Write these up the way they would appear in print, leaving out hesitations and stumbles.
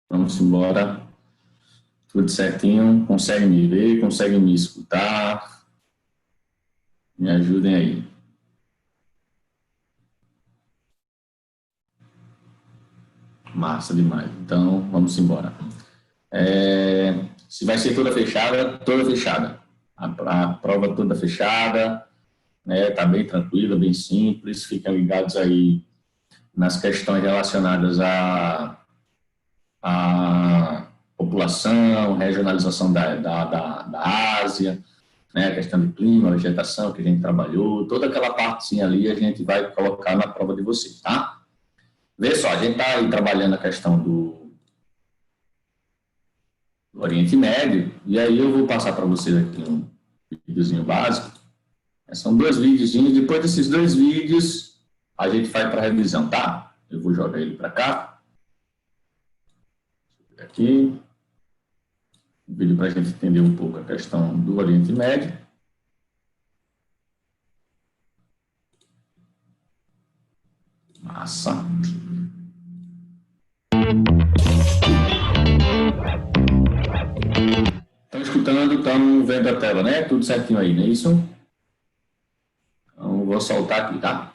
Vamos embora. Tudo certinho? Consegue me ver? Consegue me escutar? Me ajudem aí. Massa demais. Então, vamos embora. Se vai ser toda fechada, toda fechada. A prova toda fechada, né? Tá bem tranquila, bem simples. Fiquem ligados aí nas questões relacionadas à população, regionalização da Ásia, né, a questão de clima, vegetação que a gente trabalhou, toda aquela partezinha ali a gente vai colocar na prova de vocês, tá? Vê só, a gente está aí trabalhando a questão do Oriente Médio, e aí eu vou passar para vocês aqui um videozinho básico. São 2 videozinhos, depois desses 2 vídeos a gente vai para a revisão, tá? Eu vou jogar ele para cá. Aqui. Um vídeo para a gente entender um pouco a questão do Oriente Médio. Massa. Estão escutando, estão vendo a tela, né? Tudo certinho aí, não é isso? Então, vou soltar aqui, tá?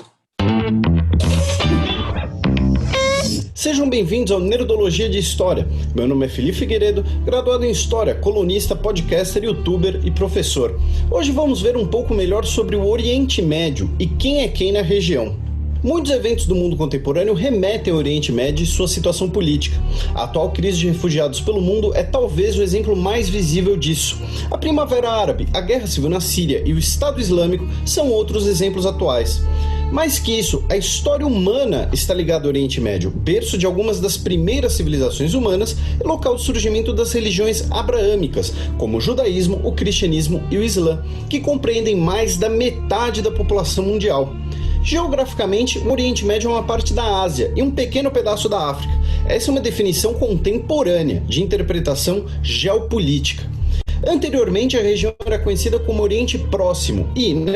Sejam bem-vindos ao Nerdologia de História. Meu nome é Felipe Figueiredo, graduado em História, colunista, podcaster, youtuber e professor. Hoje vamos ver um pouco melhor sobre o Oriente Médio e quem é quem na região. Muitos eventos do mundo contemporâneo remetem ao Oriente Médio e sua situação política. A atual crise de refugiados pelo mundo é talvez o exemplo mais visível disso. A Primavera Árabe, a Guerra Civil na Síria e o Estado Islâmico são outros exemplos atuais. Mais que isso, a história humana está ligada ao Oriente Médio, berço de algumas das primeiras civilizações humanas e local de surgimento das religiões abraâmicas, como o judaísmo, o cristianismo e o islã, que compreendem mais da metade da população mundial. Geograficamente, o Oriente Médio é uma parte da Ásia e um pequeno pedaço da África. Essa é uma definição contemporânea de interpretação geopolítica. Anteriormente, a região era conhecida como Oriente Próximo e, na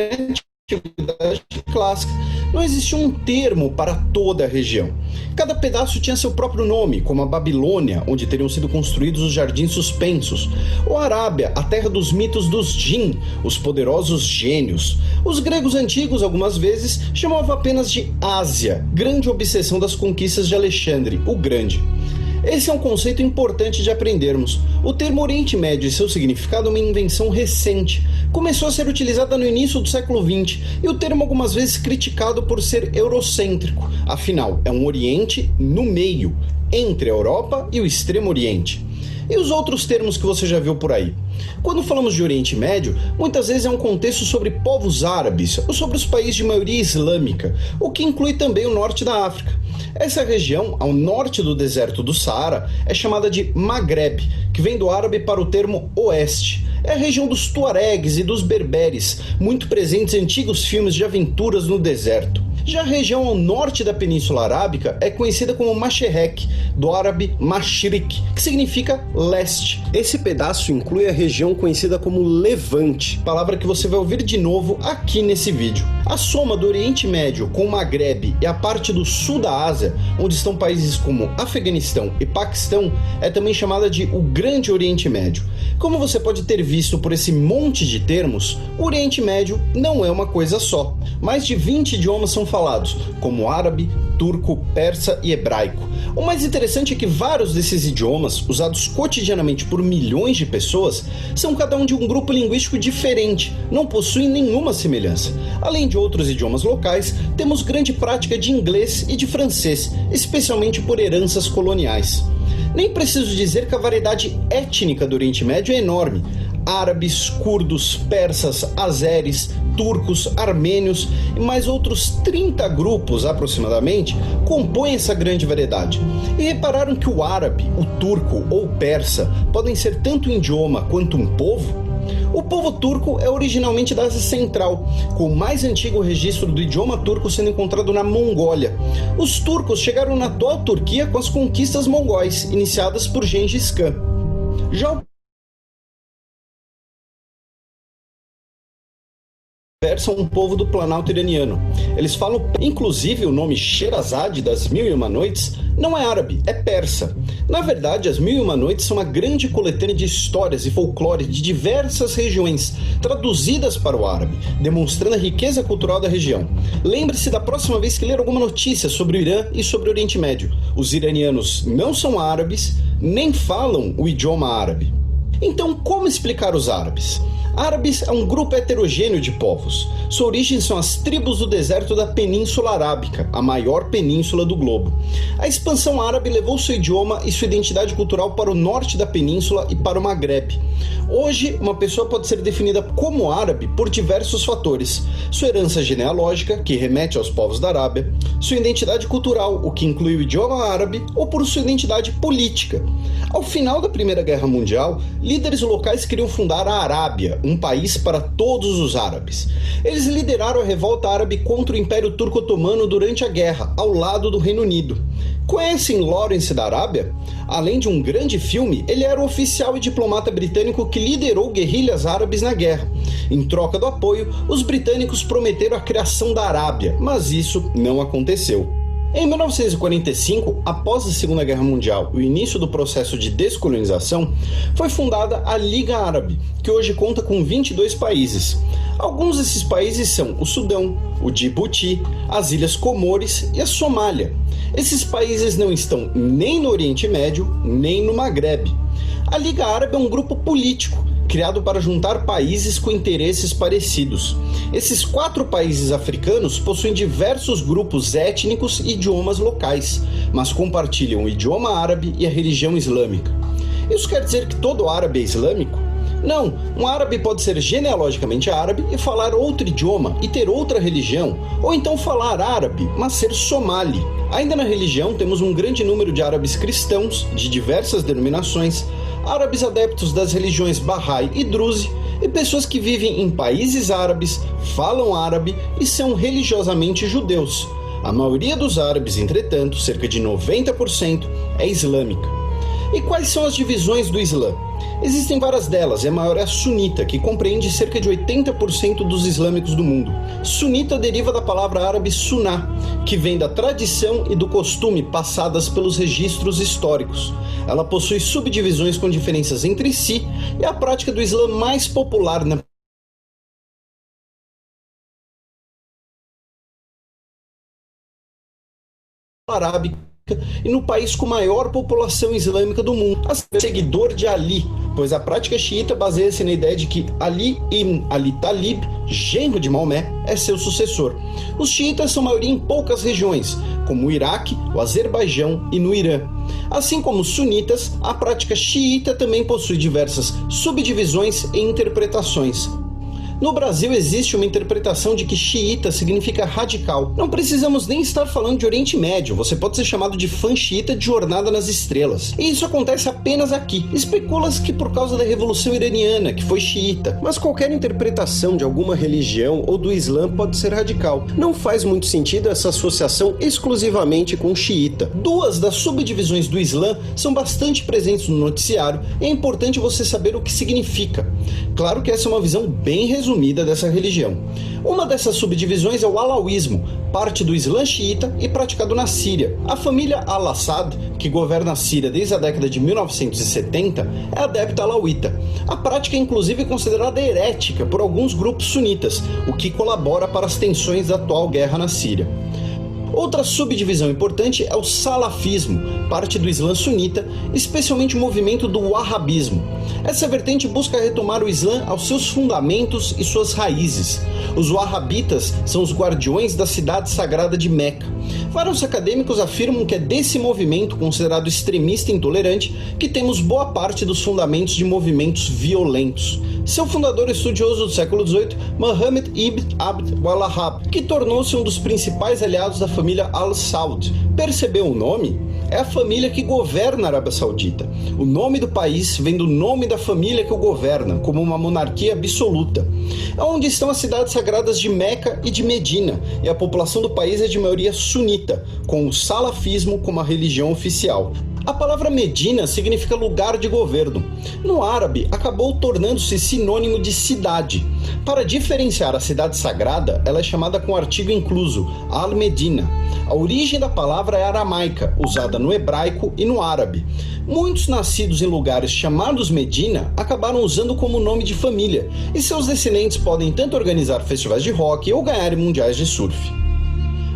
Antiguidade clássica, não existia um termo para toda a região. Cada pedaço tinha seu próprio nome, como a Babilônia, onde teriam sido construídos os Jardins Suspensos, ou a Arábia, a terra dos mitos dos Jin, os poderosos gênios. Os gregos antigos, algumas vezes, chamavam apenas de Ásia, grande obsessão das conquistas de Alexandre, o Grande. Esse é um conceito importante de aprendermos. O termo Oriente Médio e seu significado é uma invenção recente. Começou a ser utilizada no início do século XX e o termo algumas vezes criticado por ser eurocêntrico. Afinal, é um Oriente no meio, entre a Europa e o Extremo Oriente. E os outros termos que você já viu por aí? Quando falamos de Oriente Médio, muitas vezes é um contexto sobre povos árabes ou sobre os países de maioria islâmica, o que inclui também o norte da África. Essa região, ao norte do deserto do Saara, é chamada de Maghreb, que vem do árabe para o termo oeste. É a região dos tuaregues e dos berberes, muito presentes em antigos filmes de aventuras no deserto. Já a região ao norte da Península Arábica é conhecida como Masherek, do árabe Mashriq, que significa leste. Esse pedaço inclui a região conhecida como Levante, palavra que você vai ouvir de novo aqui nesse vídeo. A soma do Oriente Médio com o Maghreb e a parte do sul da Ásia, onde estão países como Afeganistão e Paquistão, é também chamada de o Grande Oriente Médio. Como você pode ter visto por esse monte de termos, o Oriente Médio não é uma coisa só. Mais de 20 idiomas são falados, como árabe, turco, persa e hebraico. O mais interessante é que vários desses idiomas, usados cotidianamente por milhões de pessoas, são cada um de um grupo linguístico diferente, não possuem nenhuma semelhança. Além de outros idiomas locais, temos grande prática de inglês e de francês, especialmente por heranças coloniais. Nem preciso dizer que a variedade étnica do Oriente Médio é enorme. Árabes, curdos, persas, azeres, turcos, armênios e mais outros 30 grupos aproximadamente compõem essa grande variedade. E repararam que o árabe, o turco ou o persa podem ser tanto um idioma quanto um povo? O povo turco é originalmente da Ásia Central, com o mais antigo registro do idioma turco sendo encontrado na Mongólia. Os turcos chegaram na atual Turquia com as conquistas mongóis, iniciadas por Gengis Khan. Já o persas, um povo do Planalto iraniano. Eles falam, inclusive, o nome Sherazade das Mil e Uma Noites não é árabe, é persa. Na verdade, as Mil e Uma Noites são uma grande coletânea de histórias e folclore de diversas regiões, traduzidas para o árabe, demonstrando a riqueza cultural da região. Lembre-se da próxima vez que ler alguma notícia sobre o Irã e sobre o Oriente Médio. Os iranianos não são árabes, nem falam o idioma árabe. Então, como explicar os árabes? Árabes é um grupo heterogêneo de povos. Sua origem são as tribos do deserto da Península Arábica, a maior península do globo. A expansão árabe levou seu idioma e sua identidade cultural para o norte da península e para o Maghreb. Hoje, uma pessoa pode ser definida como árabe por diversos fatores. Sua herança genealógica, que remete aos povos da Arábia, sua identidade cultural, o que inclui o idioma árabe, ou por sua identidade política. Ao final da Primeira Guerra Mundial, líderes locais queriam fundar a Arábia, um país para todos os árabes. Eles lideraram a revolta árabe contra o Império Turco Otomano durante a guerra, ao lado do Reino Unido. Conhecem Lawrence da Arábia? Além de um grande filme, ele era o oficial e diplomata britânico que liderou guerrilhas árabes na guerra. Em troca do apoio, os britânicos prometeram a criação da Arábia, mas isso não aconteceu. Em 1945, após a Segunda Guerra Mundial e o início do processo de descolonização, foi fundada a Liga Árabe, que hoje conta com 22 países. Alguns desses países são o Sudão, o Djibouti, as Ilhas Comores e a Somália. Esses países não estão nem no Oriente Médio, nem no Maghreb. A Liga Árabe é um grupo político, criado para juntar países com interesses parecidos. Esses 4 países africanos possuem diversos grupos étnicos e idiomas locais, mas compartilham o idioma árabe e a religião islâmica. Isso quer dizer que todo árabe é islâmico? Não, um árabe pode ser genealogicamente árabe e falar outro idioma e ter outra religião, ou então falar árabe, mas ser somali. Ainda na religião, temos um grande número de árabes cristãos, de diversas denominações, árabes adeptos das religiões Bahá'í e Druze, e pessoas que vivem em países árabes, falam árabe e são religiosamente judeus. A maioria dos árabes, entretanto, cerca de 90%, é islâmica. E quais são as divisões do Islã? Existem várias delas, e a maior é a sunita, que compreende cerca de 80% dos islâmicos do mundo. Sunita deriva da palavra árabe sunnah, que vem da tradição e do costume passadas pelos registros históricos. Ela possui subdivisões com diferenças entre si e a prática do Islã mais popular na arábica e no país com maior população islâmica do mundo, a seguidor de Ali, pois a prática xiita baseia-se na ideia de que Ali ibn Ali Talib, genro de Maomé, é seu sucessor. Os xiitas são maioria em poucas regiões, como o Iraque, o Azerbaijão e no Irã. Assim como os sunitas, a prática xiita também possui diversas subdivisões e interpretações. No Brasil existe uma interpretação de que xiita significa radical. Não precisamos nem estar falando de Oriente Médio, você pode ser chamado de fã xiita de Jornada nas Estrelas. E isso acontece apenas aqui. Especula-se que por causa da Revolução Iraniana, que foi xiita. Mas qualquer interpretação de alguma religião ou do Islã pode ser radical. Não faz muito sentido essa associação exclusivamente com xiita. 2 das subdivisões do Islã são bastante presentes no noticiário e é importante você saber o que significa. Claro que essa é uma visão bem resumida dessa religião. Uma dessas subdivisões é o alauísmo, parte do Islã xiita e praticado na Síria. A família Al-Assad, que governa a Síria desde a década de 1970, é adepta alauíta. A prática é inclusive considerada herética por alguns grupos sunitas, o que colabora para as tensões da atual guerra na Síria. Outra subdivisão importante é o salafismo, parte do Islã sunita, especialmente o movimento do wahhabismo. Essa vertente busca retomar o Islã aos seus fundamentos e suas raízes. Os wahhabitas são os guardiões da cidade sagrada de Meca. Vários acadêmicos afirmam que é desse movimento, considerado extremista e intolerante, que temos boa parte dos fundamentos de movimentos violentos. Seu fundador estudioso do século XVIII, Muhammad ibn Abd al-Wahhab, que tornou-se um dos principais aliados da família Al-Saud. Percebeu o nome? É a família que governa a Arábia Saudita. O nome do país vem do nome da família que o governa, como uma monarquia absoluta. É onde estão as cidades sagradas de Meca e de Medina, e a população do país é de maioria sunita, com o salafismo como a religião oficial. A palavra Medina significa lugar de governo. No árabe, acabou tornando-se sinônimo de cidade. Para diferenciar a cidade sagrada, ela é chamada com artigo incluso, Al-Medina. A origem da palavra é aramaica, usada no hebraico e no árabe. Muitos nascidos em lugares chamados Medina acabaram usando como nome de família, e seus descendentes podem tanto organizar festivais de rock ou ganhar mundiais de surf.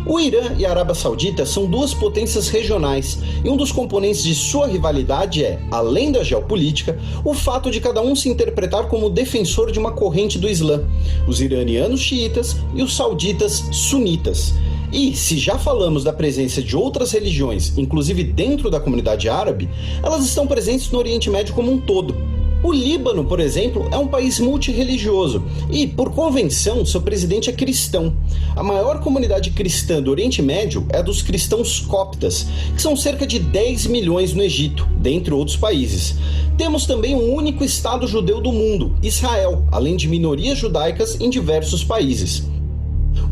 O Irã e a Arábia Saudita são duas potências regionais, e um dos componentes de sua rivalidade é, além da geopolítica, o fato de cada um se interpretar como defensor de uma corrente do Islã, os iranianos xiitas e os sauditas sunitas. E, se já falamos da presença de outras religiões, inclusive dentro da comunidade árabe, elas estão presentes no Oriente Médio como um todo. O Líbano, por exemplo, é um país multirreligioso e, por convenção, seu presidente é cristão. A maior comunidade cristã do Oriente Médio é a dos cristãos coptas, que são cerca de 10 milhões no Egito, dentre outros países. Temos também um único Estado judeu do mundo, Israel, além de minorias judaicas em diversos países.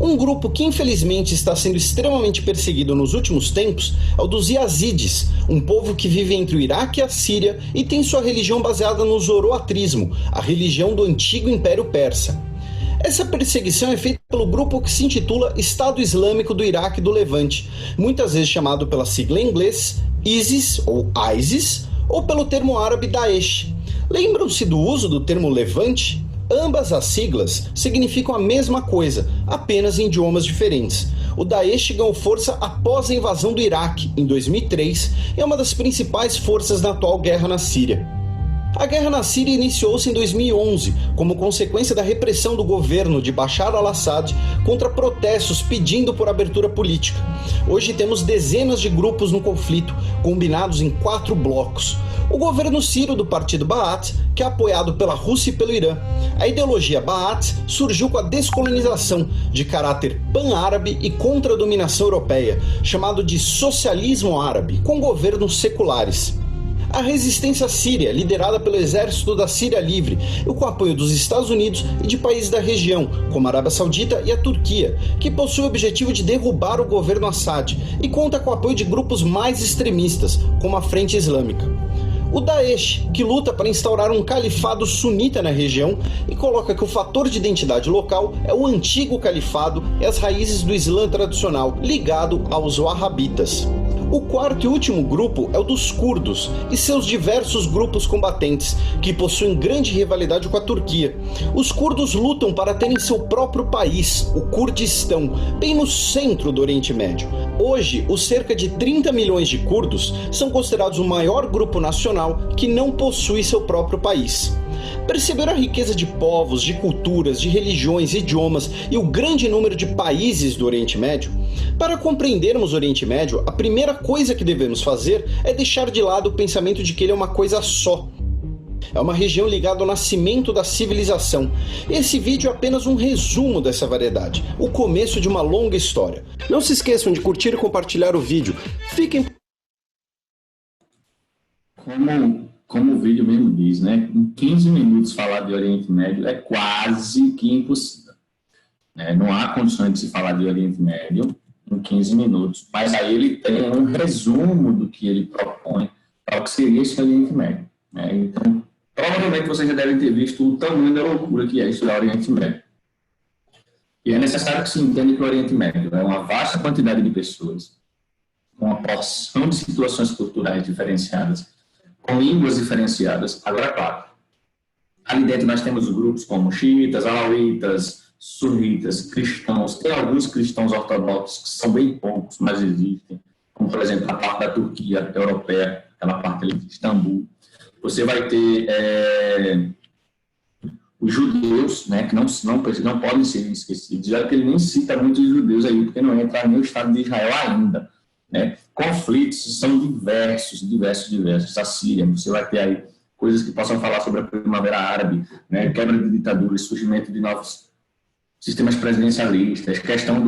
Um grupo que infelizmente está sendo extremamente perseguido nos últimos tempos é o dos Yazidis, um povo que vive entre o Iraque e a Síria e tem sua religião baseada no zoroatrismo, a religião do antigo Império Persa. Essa perseguição é feita pelo grupo que se intitula Estado Islâmico do Iraque e do Levante, muitas vezes chamado pela sigla em inglês ISIS ou ISIS, ou pelo termo árabe Daesh. Lembram-se do uso do termo Levante? Ambas as siglas significam a mesma coisa, apenas em idiomas diferentes. O Daesh ganhou força após a invasão do Iraque, em 2003, e é uma das principais forças na atual guerra na Síria. A guerra na Síria iniciou-se em 2011, como consequência da repressão do governo de Bashar al-Assad contra protestos pedindo por abertura política. Hoje temos dezenas de grupos no conflito, combinados em 4 blocos. O governo sírio do partido Ba'ath, que é apoiado pela Rússia e pelo Irã. A ideologia Ba'ath surgiu com a descolonização, de caráter pan-árabe e contra a dominação europeia, chamado de socialismo árabe, com governos seculares. A resistência síria, liderada pelo exército da Síria Livre e com o apoio dos Estados Unidos e de países da região, como a Arábia Saudita e a Turquia, que possui o objetivo de derrubar o governo Assad e conta com o apoio de grupos mais extremistas, como a Frente Islâmica. O Daesh, que luta para instaurar um califado sunita na região e coloca que o fator de identidade local é o antigo califado e as raízes do Islã tradicional, ligado aos wahhabitas. O quarto e último grupo é o dos curdos e seus diversos grupos combatentes, que possuem grande rivalidade com a Turquia. Os curdos lutam para terem seu próprio país, o Kurdistão, bem no centro do Oriente Médio. Hoje, os cerca de 30 milhões de curdos são considerados o maior grupo nacional que não possui seu próprio país. Perceber a riqueza de povos, de culturas, de religiões, idiomas e o grande número de países do Oriente Médio? Para compreendermos o Oriente Médio, a primeira coisa que devemos fazer é deixar de lado o pensamento de que ele é uma coisa só. É uma região ligada ao nascimento da civilização. Esse vídeo é apenas um resumo dessa variedade, o começo de uma longa história. Não se esqueçam de curtir e compartilhar o vídeo. Fiquem... Como o vídeo mesmo diz, né? Em 15 minutos falar de Oriente Médio é quase que impossível. Não há condições de se falar de Oriente Médio em 15 minutos, mas aí ele tem um resumo do que ele propõe para o que seria esse Oriente Médio. Então, provavelmente vocês já devem ter visto o tamanho da loucura que é estudar o Oriente Médio. E é necessário que se entenda que o Oriente Médio é uma vasta quantidade de pessoas, com uma porção de situações culturais diferenciadas, com línguas diferenciadas. Agora, claro, ali dentro nós temos grupos como xiitas, alauítas, sunitas, cristãos. Tem alguns cristãos ortodoxos que são bem poucos, mas existem, como, por exemplo, a parte da Turquia europeia, aquela parte ali de Istambul. Você vai ter os judeus, né, que não podem ser esquecidos. Já que ele nem cita muitos judeus aí, porque não entra nem o Estado de Israel ainda. Conflitos são diversos. A Síria, você vai ter aí coisas que possam falar sobre a Primavera Árabe, quebra de ditaduras, surgimento de novos sistemas presidencialistas, questão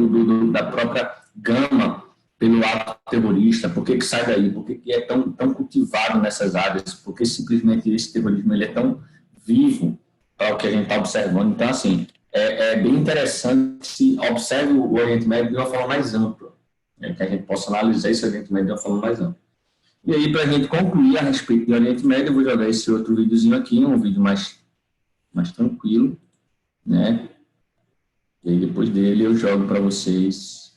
da própria gama pelo ato terrorista, por que sai daí, por que é tão cultivado nessas áreas, porque simplesmente esse terrorismo ele é tão vivo para o que a gente está observando. Então, assim, é bem interessante que se observe o Oriente Médio de uma forma mais ampla, que a gente possa analisar esse Oriente Médio de uma forma mais ampla. E aí, para a gente concluir a respeito do Oriente Médio, eu vou jogar esse outro videozinho aqui, um vídeo mais tranquilo, né? E aí, depois dele, eu jogo para vocês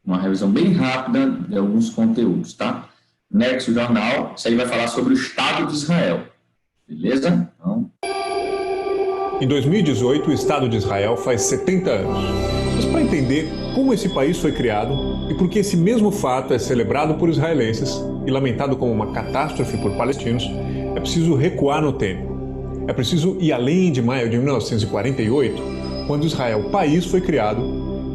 uma revisão bem rápida de alguns conteúdos, tá? Nexo Jornal, isso aí vai falar sobre o Estado de Israel, beleza? Então... Em 2018, o Estado de Israel faz 70 anos. Mas para entender como esse país foi criado e por que esse mesmo fato é celebrado por israelenses e lamentado como uma catástrofe por palestinos, é preciso recuar no tempo. É preciso ir além de maio de 1948, quando Israel, país, foi criado,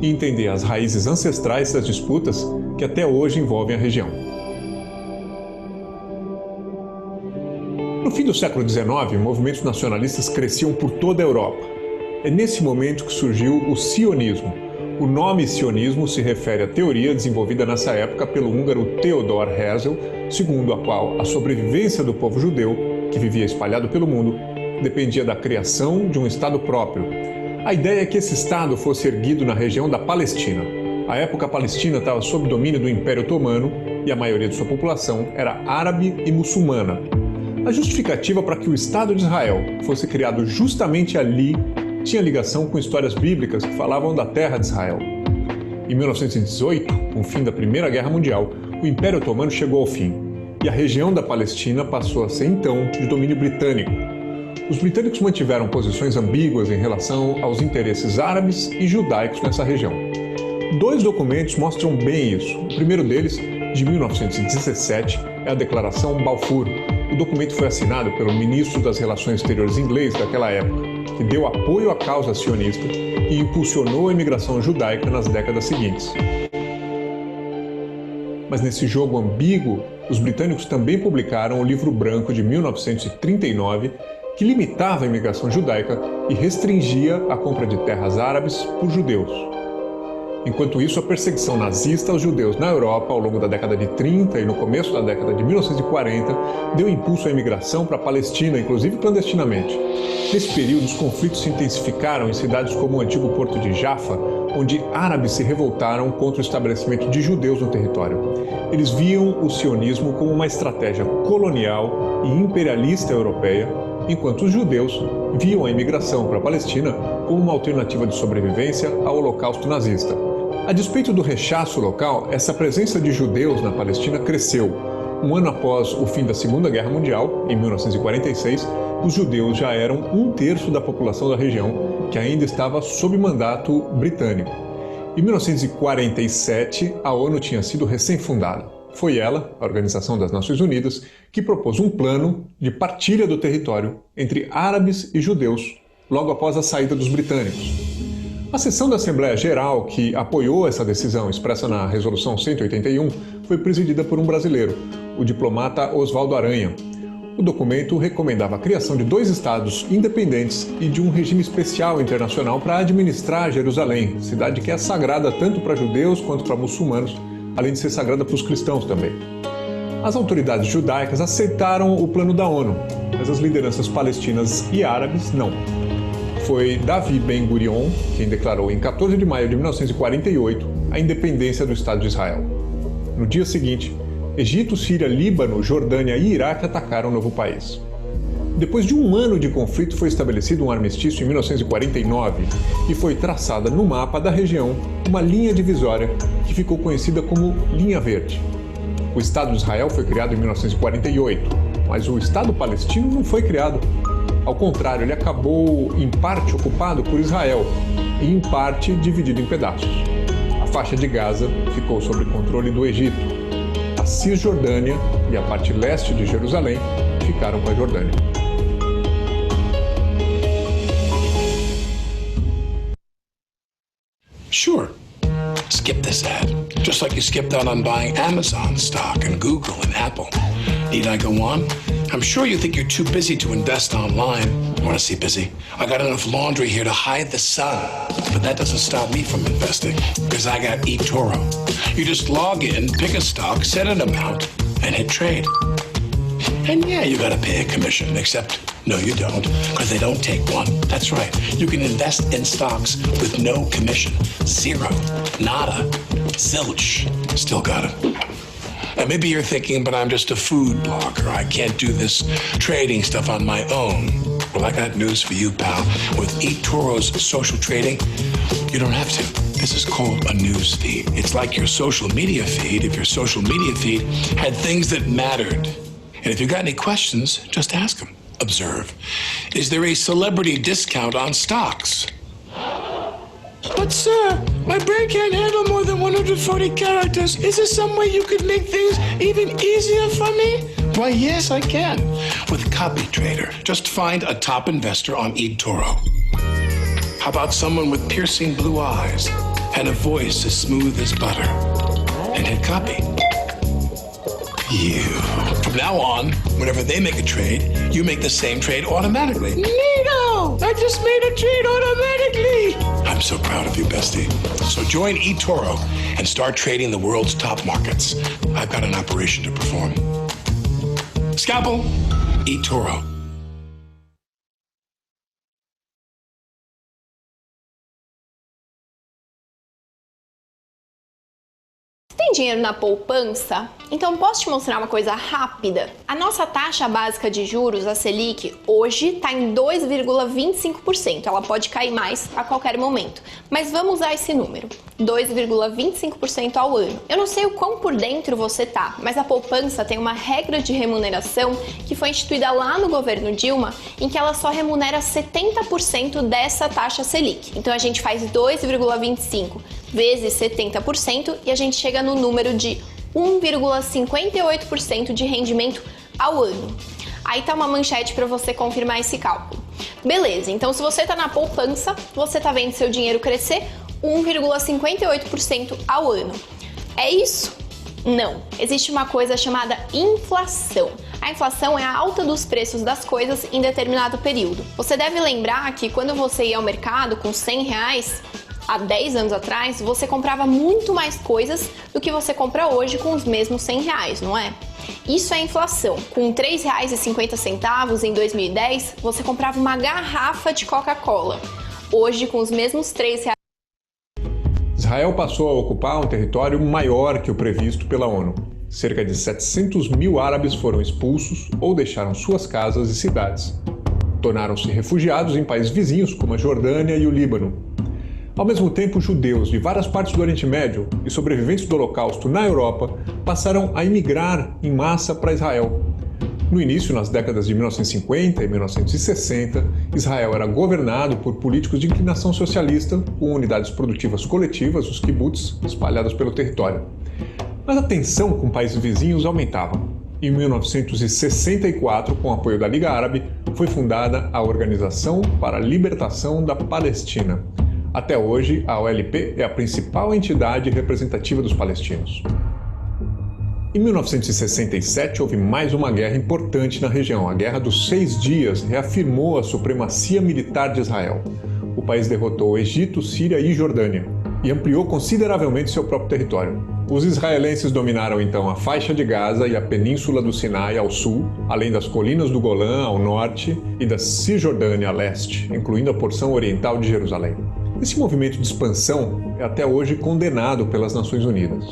e entender as raízes ancestrais das disputas que até hoje envolvem a região. No fim do século XIX, movimentos nacionalistas cresciam por toda a Europa. É nesse momento que surgiu o sionismo. O nome sionismo se refere à teoria desenvolvida nessa época pelo húngaro Theodor Herzl, segundo a qual a sobrevivência do povo judeu, que vivia espalhado pelo mundo, dependia da criação de um Estado próprio. A ideia é que esse Estado fosse erguido na região da Palestina. À época, a Palestina estava sob domínio do Império Otomano e a maioria de sua população era árabe e muçulmana. A justificativa para que o Estado de Israel fosse criado justamente ali tinha ligação com histórias bíblicas que falavam da terra de Israel. Em 1918, com o fim da Primeira Guerra Mundial, o Império Otomano chegou ao fim e a região da Palestina passou a ser então de domínio britânico. Os britânicos mantiveram posições ambíguas em relação aos interesses árabes e judaicos nessa região. 2 documentos mostram bem isso. O primeiro deles, de 1917, é a Declaração Balfour. O documento foi assinado pelo ministro das Relações Exteriores inglês daquela época, que deu apoio à causa sionista e impulsionou a imigração judaica nas décadas seguintes. Mas nesse jogo ambíguo, os britânicos também publicaram o Livro Branco de 1939, que limitava a imigração judaica e restringia a compra de terras árabes por judeus. Enquanto isso, a perseguição nazista aos judeus na Europa ao longo da década de 30 e no começo da década de 1940 deu impulso à imigração para a Palestina, inclusive clandestinamente. Nesse período, os conflitos se intensificaram em cidades como o antigo porto de Jaffa, onde árabes se revoltaram contra o estabelecimento de judeus no território. Eles viam o sionismo como uma estratégia colonial e imperialista europeia, enquanto os judeus viam a imigração para a Palestina como uma alternativa de sobrevivência ao Holocausto nazista. A despeito do rechaço local, essa presença de judeus na Palestina cresceu. Um ano após o fim da Segunda Guerra Mundial, em 1946, os judeus já eram 1/3 da população da região, que ainda estava sob mandato britânico. Em 1947, a ONU tinha sido recém-fundada. Foi ela, a Organização das Nações Unidas, que propôs um plano de partilha do território entre árabes e judeus, logo após a saída dos britânicos. A sessão da Assembleia Geral, que apoiou essa decisão expressa na Resolução 181, foi presidida por um brasileiro, o diplomata Oswaldo Aranha. O documento recomendava a criação de 2 estados independentes e de um regime especial internacional para administrar Jerusalém, cidade que é sagrada tanto para judeus quanto para muçulmanos, além de ser sagrada para os cristãos também. As autoridades judaicas aceitaram o plano da ONU, mas as lideranças palestinas e árabes não. Foi Davi Ben-Gurion quem declarou em 14 de maio de 1948 a independência do Estado de Israel. No dia seguinte, Egito, Síria, Líbano, Jordânia e Iraque atacaram o novo país. Depois de um ano de conflito, foi estabelecido um armistício em 1949 e foi traçada no mapa da região uma linha divisória que ficou conhecida como Linha Verde. O Estado de Israel foi criado em 1948, mas o Estado palestino não foi criado. Ao contrário, ele acabou em parte ocupado por Israel e em parte dividido em pedaços. A faixa de Gaza ficou sob controle do Egito. A Cisjordânia e a parte leste de Jerusalém ficaram com a Jordânia. Sure. Skip this ad. Just like you skipped out on buying Amazon stock and Google and Apple. Need I go on? I'm sure you think you're too busy to invest online. I want to see busy. I got enough laundry here to hide the sun. But that doesn't stop me from investing, because I got eToro. You just log in, pick a stock, set an amount, and hit trade. And yeah, you gotta pay a commission, except no you don't, because they don't take one. That's right, you can invest in stocks with no commission. Zero, nada, zilch. Still got it. And maybe you're thinking, but I'm just a food blogger. I can't do this trading stuff on my own. Well, I got news for you, pal. With eToro's social trading, you don't have to. This is called a news feed. It's like your social media feed if your social media feed had things that mattered. And if you've got any questions, just ask them. Observe. Is there a celebrity discount on stocks? But sir, my brain can't handle more than 140 characters. Is there some way you could make things even easier for me? Why, yes, I can. With CopyTrader, just find a top investor on eToro. How about someone with piercing blue eyes and a voice as smooth as butter? And hit copy. You. From now on, whenever they make a trade, you make the same trade automatically. Neato! I just made a trade automatically! I'm so proud of you, bestie. So join eToro and start trading the world's top markets. I've got an operation to perform. Scalpel, eToro. Tem dinheiro na poupança? Então posso te mostrar uma coisa rápida? A nossa taxa básica de juros, a Selic, hoje está em 2,25%. Ela pode cair mais a qualquer momento. Mas vamos usar esse número, 2,25% ao ano. Eu não sei o quão por dentro você tá, mas a poupança tem uma regra de remuneração que foi instituída lá no governo Dilma, em que ela só remunera 70% dessa taxa Selic. Então a gente faz 2,25 vezes 70% e a gente chega no número de 1,58% de rendimento ao ano. Aí tá uma manchete para você confirmar esse cálculo. Beleza, então se você tá na poupança, você tá vendo seu dinheiro crescer 1,58% ao ano. É isso? Não. Existe uma coisa chamada inflação. A inflação é a alta dos preços das coisas em determinado período. Você deve lembrar que quando você ia ao mercado com R$100, há 10 anos atrás, você comprava muito mais coisas do que você compra hoje com os mesmos R$100, não é? Isso é inflação. Com R$3,50 em 2010, você comprava uma garrafa de Coca-Cola. Hoje, com os mesmos R$3. Israel passou a ocupar um território maior que o previsto pela ONU. Cerca de 700 mil árabes foram expulsos ou deixaram suas casas e cidades. Tornaram-se refugiados em países vizinhos como a Jordânia e o Líbano. Ao mesmo tempo, judeus de várias partes do Oriente Médio e sobreviventes do Holocausto na Europa passaram a imigrar em massa para Israel. No início, nas décadas de 1950 e 1960, Israel era governado por políticos de inclinação socialista, com unidades produtivas coletivas, os kibbutz, espalhadas pelo território. Mas a tensão com países vizinhos aumentava. Em 1964, com o apoio da Liga Árabe, foi fundada a Organização para a Libertação da Palestina. Até hoje, a OLP é a principal entidade representativa dos palestinos. Em 1967, houve mais uma guerra importante na região. A Guerra dos 6 Dias reafirmou a supremacia militar de Israel. O país derrotou o Egito, Síria e Jordânia e ampliou consideravelmente seu próprio território. Os israelenses dominaram então a faixa de Gaza e a península do Sinai ao sul, além das colinas do Golã ao norte e da Cisjordânia a leste, incluindo a porção oriental de Jerusalém. Esse movimento de expansão é até hoje condenado pelas Nações Unidas.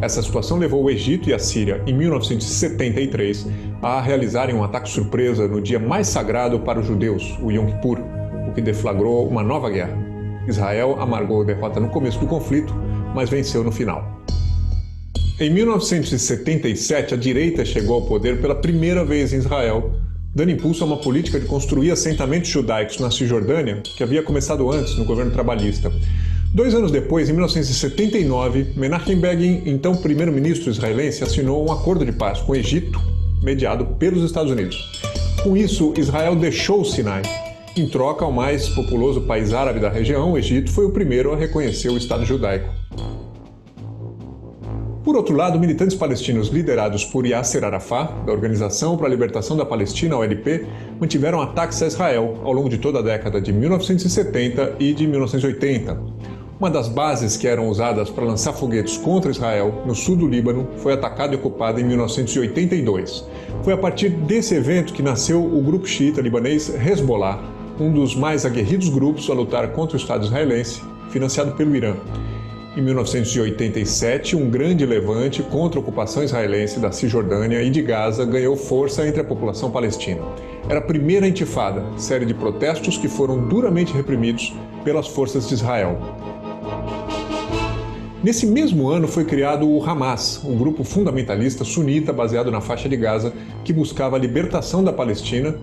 Essa situação levou o Egito e a Síria, em 1973, a realizarem um ataque surpresa no dia mais sagrado para os judeus, o Yom Kippur, o que deflagrou uma nova guerra. Israel amargou a derrota no começo do conflito, mas venceu no final. Em 1977, a direita chegou ao poder pela primeira vez em Israel, dando impulso a uma política de construir assentamentos judaicos na Cisjordânia, que havia começado antes no governo trabalhista. 2 anos depois, em 1979, Menachem Begin, então primeiro-ministro israelense, assinou um acordo de paz com o Egito, mediado pelos Estados Unidos. Com isso, Israel deixou o Sinai. Em troca, o mais populoso país árabe da região, o Egito, foi o primeiro a reconhecer o Estado judaico. Por outro lado, militantes palestinos liderados por Yasser Arafat, da Organização para a Libertação da Palestina, OLP, mantiveram ataques a Israel ao longo de toda a década de 1970 e de 1980. Uma das bases que eram usadas para lançar foguetes contra Israel, no sul do Líbano, foi atacada e ocupada em 1982. Foi a partir desse evento que nasceu o grupo xiita libanês Hezbollah, um dos mais aguerridos grupos a lutar contra o Estado israelense, financiado pelo Irã. Em 1987, um grande levante contra a ocupação israelense da Cisjordânia e de Gaza ganhou força entre a população palestina. Era a primeira intifada, série de protestos que foram duramente reprimidos pelas forças de Israel. Nesse mesmo ano foi criado o Hamas, um grupo fundamentalista sunita baseado na faixa de Gaza que buscava a libertação da Palestina,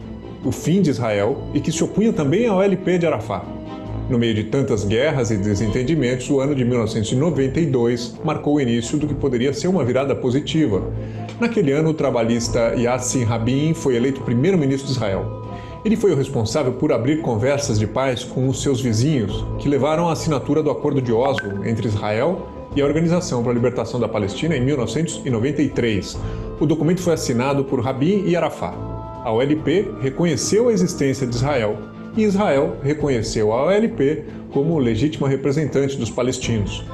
o fim de Israel e que se opunha também ao OLP de Arafat. No meio de tantas guerras e desentendimentos, o ano de 1992 marcou o início do que poderia ser uma virada positiva. Naquele ano, o trabalhista Yassin Rabin foi eleito primeiro-ministro de Israel. Ele foi o responsável por abrir conversas de paz com os seus vizinhos, que levaram à assinatura do Acordo de Oslo entre Israel e a Organização para a Libertação da Palestina em 1993. O documento foi assinado por Rabin e Arafat. A OLP reconheceu a existência de Israel e Israel reconheceu a OLP como legítima representante dos palestinos.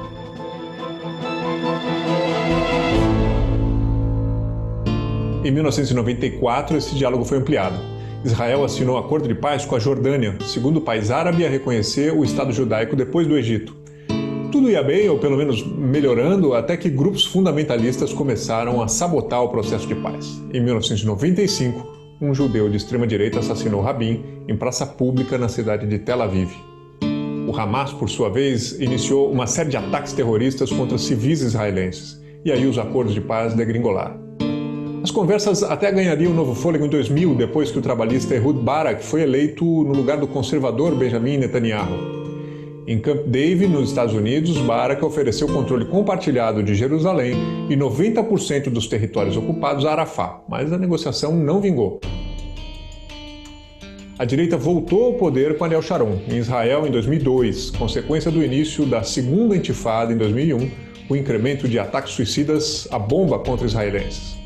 Em 1994, esse diálogo foi ampliado. Israel assinou um acordo de paz com a Jordânia, segundo país árabe a reconhecer o Estado judaico depois do Egito. Tudo ia bem, ou pelo menos melhorando, até que grupos fundamentalistas começaram a sabotar o processo de paz. Em 1995, um judeu de extrema-direita assassinou Rabin em praça pública na cidade de Tel Aviv. O Hamas, por sua vez, iniciou uma série de ataques terroristas contra civis israelenses, e aí os acordos de paz degringolaram. As conversas até ganhariam um novo fôlego em 2000, depois que o trabalhista Ehud Barak foi eleito no lugar do conservador Benjamin Netanyahu. Em Camp David, nos Estados Unidos, Barak ofereceu controle compartilhado de Jerusalém e 90% dos territórios ocupados a Arafat, mas a negociação não vingou. A direita voltou ao poder com Ariel Sharon, em Israel, em 2002, consequência do início da segunda intifada em 2001, o incremento de ataques suicidas à bomba contra israelenses.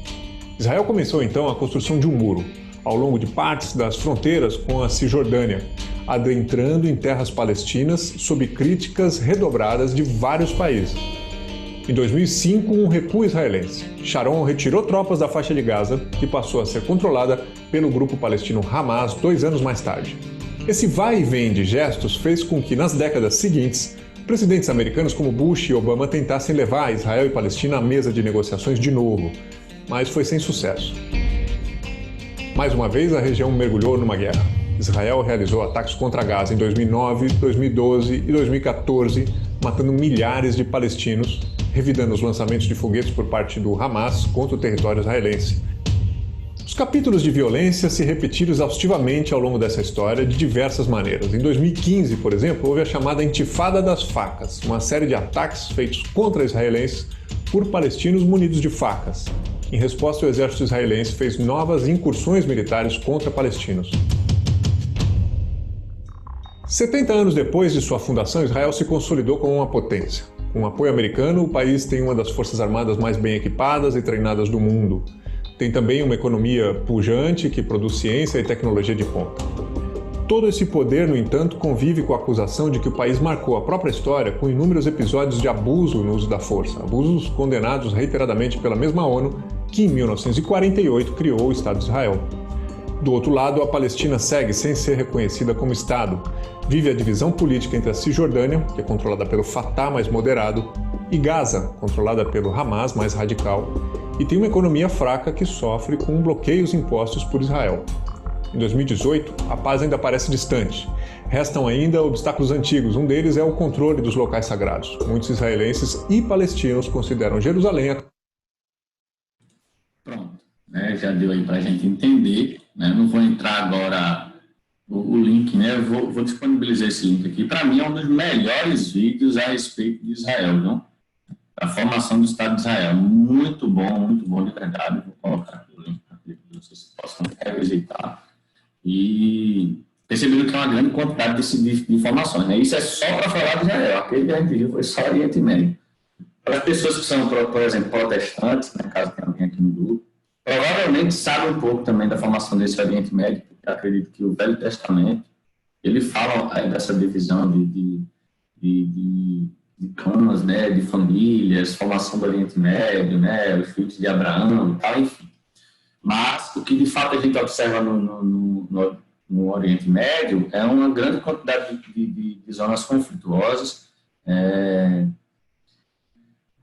Israel começou então a construção de um muro, ao longo de partes das fronteiras com a Cisjordânia, adentrando em terras palestinas sob críticas redobradas de vários países. Em 2005, um recuo israelense. Sharon retirou tropas da faixa de Gaza e passou a ser controlada pelo grupo palestino Hamas 2 anos mais tarde. Esse vai e vem de gestos fez com que, nas décadas seguintes, presidentes americanos como Bush e Obama tentassem levar Israel e Palestina à mesa de negociações de novo, mas foi sem sucesso. Mais uma vez, a região mergulhou numa guerra. Israel realizou ataques contra Gaza em 2009, 2012 e 2014, matando milhares de palestinos, revidando os lançamentos de foguetes por parte do Hamas contra o território israelense. Os capítulos de violência se repetiram exaustivamente ao longo dessa história de diversas maneiras. Em 2015, por exemplo, houve a chamada Intifada das Facas, uma série de ataques feitos contra israelenses por palestinos munidos de facas. Em resposta, o exército israelense fez novas incursões militares contra palestinos. 70 anos depois de sua fundação, Israel se consolidou como uma potência. Com apoio americano, o país tem uma das forças armadas mais bem equipadas e treinadas do mundo. Tem também uma economia pujante que produz ciência e tecnologia de ponta. Todo esse poder, no entanto, convive com a acusação de que o país marcou a própria história com inúmeros episódios de abuso no uso da força, abusos condenados reiteradamente pela mesma ONU, que em 1948 criou o Estado de Israel. Do outro lado, a Palestina segue sem ser reconhecida como Estado. Vive a divisão política entre a Cisjordânia, que é controlada pelo Fatah mais moderado, e Gaza, controlada pelo Hamas mais radical, e tem uma economia fraca que sofre com bloqueios impostos por Israel. Em 2018, a paz ainda parece distante. Restam ainda obstáculos antigos, um deles é o controle dos locais sagrados. Muitos israelenses e palestinos consideram Jerusalém a... Pronto, já deu aí para a gente entender, não vou entrar agora o link, vou disponibilizar esse link aqui. Para mim é um dos melhores vídeos a respeito de Israel, não? A formação do Estado de Israel, muito bom de verdade. Vou colocar aqui o link para que vocês possam revisitar. E perceberam que é uma grande quantidade de informações. Isso é só para falar de Israel. Aquele que a gente viu foi só Oriente Médio. Para as pessoas que são, por exemplo, protestantes, caso tenha alguém aqui no grupo, provavelmente sabem um pouco também da formação desse Oriente Médio, porque acredito que o Velho Testamento, ele fala dessa divisão de clãs, de famílias, formação do Oriente Médio, os filhos de Abraão e tal, enfim. Mas o que de fato a gente observa no Oriente Médio é uma grande quantidade de zonas conflituosas,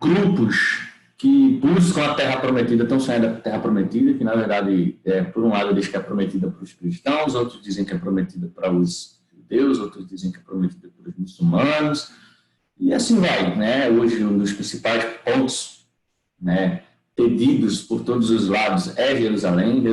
grupos que buscam a Terra Prometida, estão saindo da Terra Prometida, que na verdade, por um lado, diz que é prometida para os cristãos, outros dizem que é prometida para os judeus, outros dizem que é prometida para os muçulmanos, e assim vai, né? Hoje, um dos principais pontos, né, pedidos por todos os lados é Jerusalém,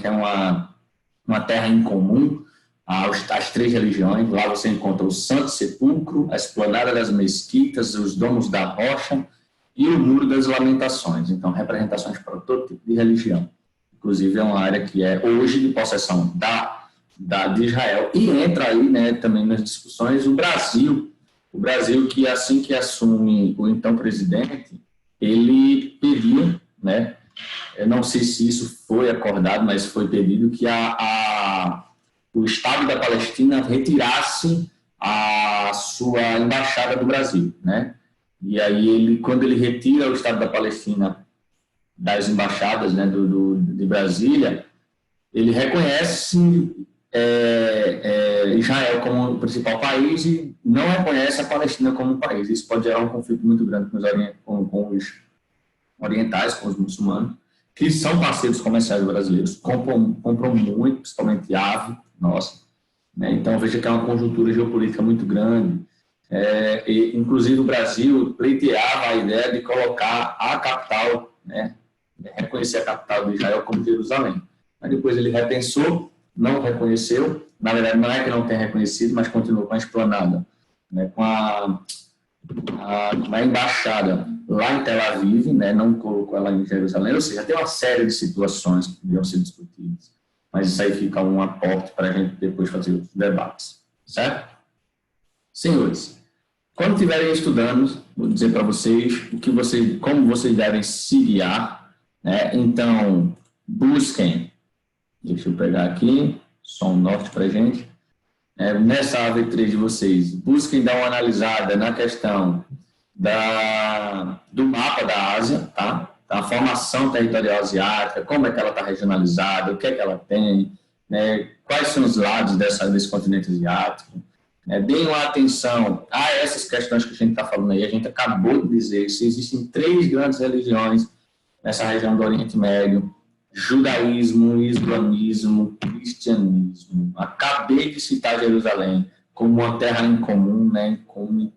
que é uma terra em comum às 3 religiões. Lá você encontra o Santo Sepulcro, a Esplanada das Mesquitas, os Domos da Rocha e o Muro das Lamentações. Então, representações para todo tipo de religião. Inclusive, é uma área que é hoje de possessão de Israel. E entra aí, né, também nas discussões o Brasil. O Brasil, que assim que assume o então presidente, ele pediu, né, eu não sei se isso foi acordado, mas foi pedido que o Estado da Palestina retirasse a sua embaixada do Brasil, né? E aí, quando ele retira o Estado da Palestina das embaixadas, né, de Brasília, ele reconhece Israel como o principal país e não reconhece a Palestina como um país. Isso pode gerar um conflito muito grande com os orientais, com os muçulmanos, que são parceiros comerciais brasileiros, compram muito, principalmente ave, né? Então, veja que é uma conjuntura geopolítica muito grande. Inclusive, o Brasil pleiteava a ideia de colocar a capital, né, reconhecer a capital de Israel como Jerusalém. Mas depois ele repensou, não reconheceu, na verdade não é que não tenha reconhecido, mas continuou com a esplanada, né, com a embaixada lá em Tel Aviv, né, não colocou ela em Jerusalém, ou seja, tem uma série de situações que deviam ser discutidas, mas isso aí fica um aporte para a gente depois fazer os debates, certo? Senhores, quando estiverem estudando, vou dizer para vocês como vocês devem se guiar, né? Então, busquem, deixa eu pegar aqui, som norte para a gente, nessa AV3 de vocês, busquem dar uma analisada na questão do mapa da Ásia, tá? A formação territorial asiática, como é que ela está regionalizada, o que é que ela tem, né? Quais são os lados desse continente asiático. Deem uma atenção a essas questões que a gente está falando aí. A gente acabou de dizer que existem 3 grandes religiões nessa região do Oriente Médio: judaísmo, islamismo, cristianismo. Acabei de citar Jerusalém como uma terra em comum, né,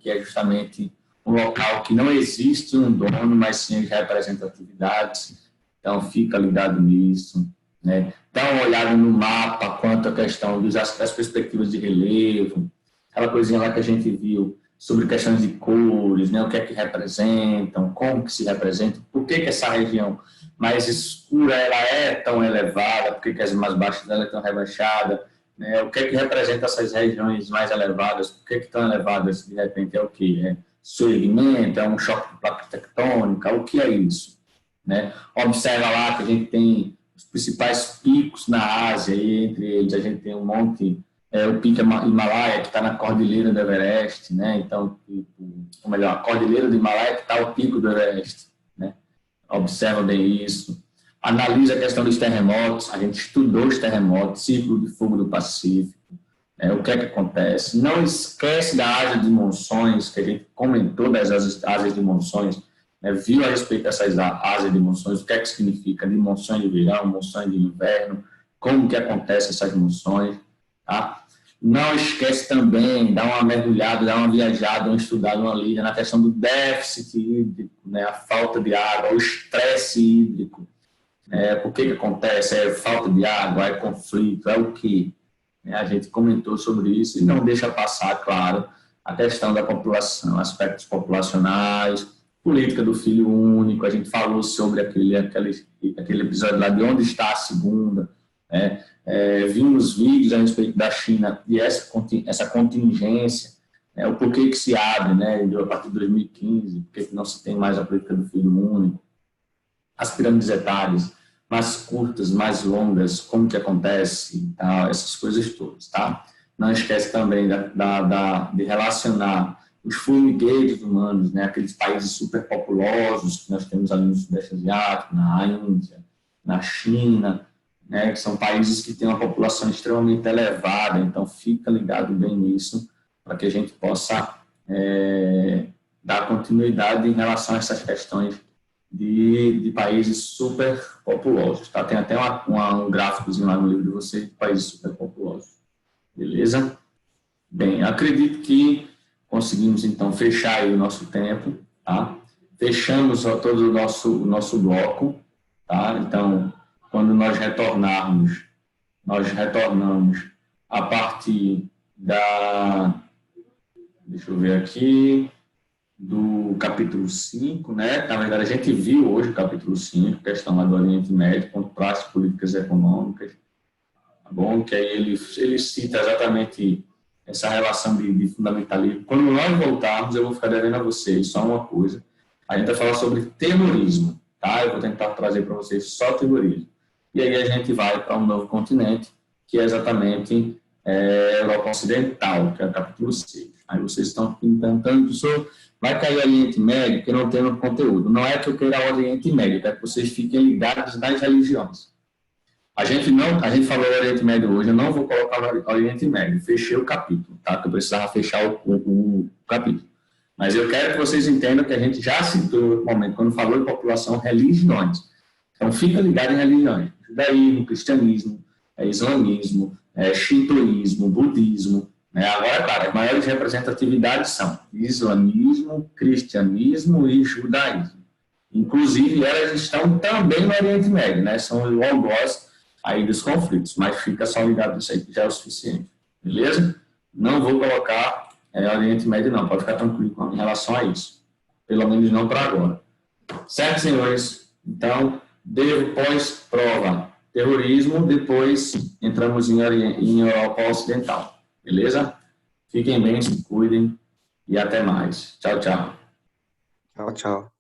que é justamente um local que não existe um dono, mas sim as representatividades. Então, fica ligado nisso, né? Dá uma olhada no mapa quanto à questão das perspectivas de relevo, aquela coisinha lá que a gente viu sobre questões de cores, né? O que é que representam, como que se representam, por que essa região mais escura ela é tão elevada, por que as mais baixas dela é tão rebaixada, né? O que é que representa essas regiões mais elevadas, por que estão elevadas, de repente é o que? Surgimento, é um choque de placa tectônica, o que é isso? Né? Observa lá que a gente tem os principais picos na Ásia, e entre eles a gente tem um monte, o pico Himalaia, que está na Cordilheira do Everest, né? Então, ou melhor, a Cordilheira do Himalaia que está ao pico do Everest, né? Observa bem isso. Analisa a questão dos terremotos, a gente estudou os terremotos, Círculo de Fogo do Pacífico, o que é que acontece. Não esquece da Ásia de monções, que a gente comentou das ásias de monções, né? Viu a respeito dessas ásias de monções, o que é que significa de monções de verão, monções de inverno, como que acontecem essas monções, tá? Não esquece também, dá uma mergulhada, dá uma viajada, uma estudada, uma lida na questão do déficit hídrico, né? A falta de água, o estresse hídrico. Por que acontece? É falta de água, é conflito, é o quê? A gente comentou sobre isso e não deixa passar, claro, a questão da população, aspectos populacionais, política do filho único. A gente falou sobre aquele episódio lá de Onde Está a Segunda, né? Vimos vídeos a respeito da China e essa contingência, né? O porquê que se abre, né, a partir de 2015, porque que não se tem mais a política do filho único, as pirâmides etárias, mais curtas, mais longas, como que acontece, tá? Essas coisas todas, tá? Não esquece também de relacionar os formigueiros humanos, né? Aqueles países superpopulosos que nós temos ali no Sudeste Asiático, na Índia, na China, né? Que são países que têm uma população extremamente elevada, então fica ligado bem nisso, para que a gente possa dar continuidade em relação a essas questões de países super populosos. Tá? Tem até um gráficozinho lá no livro de vocês de países super populosos. Beleza? Bem, acredito que conseguimos, então, fechar aí o nosso tempo. Tá? Fechamos todo o nosso bloco. Tá? Então, quando nós retornarmos, nós retornamos a partir deixa eu ver aqui, do capítulo 5, né? Na verdade, a gente viu hoje o capítulo 5, questão lá do Oriente Médio, com práticas políticas econômicas, tá bom? Que aí ele cita exatamente essa relação de fundamentalismo. Quando nós voltarmos, eu vou ficar devendo a vocês só uma coisa. A gente vai falar sobre terrorismo, tá? Eu vou tentar trazer para vocês só terrorismo. E aí a gente vai para um novo continente, que é exatamente a Europa Ocidental, que é o capítulo 6. Aí vocês estão tentando, professor, vai cair o Oriente Médio, que não tem no conteúdo. Não é que eu queira o Oriente Médio, é que vocês fiquem ligados nas religiões. A gente falou o Oriente Médio hoje, eu não vou colocar o Oriente Médio, fechei o capítulo, tá? Que eu precisava fechar o capítulo. Mas eu quero que vocês entendam que a gente já citou em outro momento, quando falou em população, religiões. Então, fica ligado em religiões. Judaísmo, cristianismo, islamismo, shintoísmo, budismo. Né? Agora, claro, as maiores representatividades são islamismo, cristianismo e judaísmo. Inclusive, elas estão também no Oriente Médio, né? São os algoz aí dos conflitos, mas fica só ligado nisso aí, que já é o suficiente. Beleza? Não vou colocar Oriente Médio, não. Pode ficar tranquilo em relação a isso. Pelo menos não para agora. Certo, senhores? Então, pós-prova, terrorismo, depois entramos em Europa Ocidental. Beleza? Fiquem bem, se cuidem e até mais. Tchau, tchau. Tchau, tchau.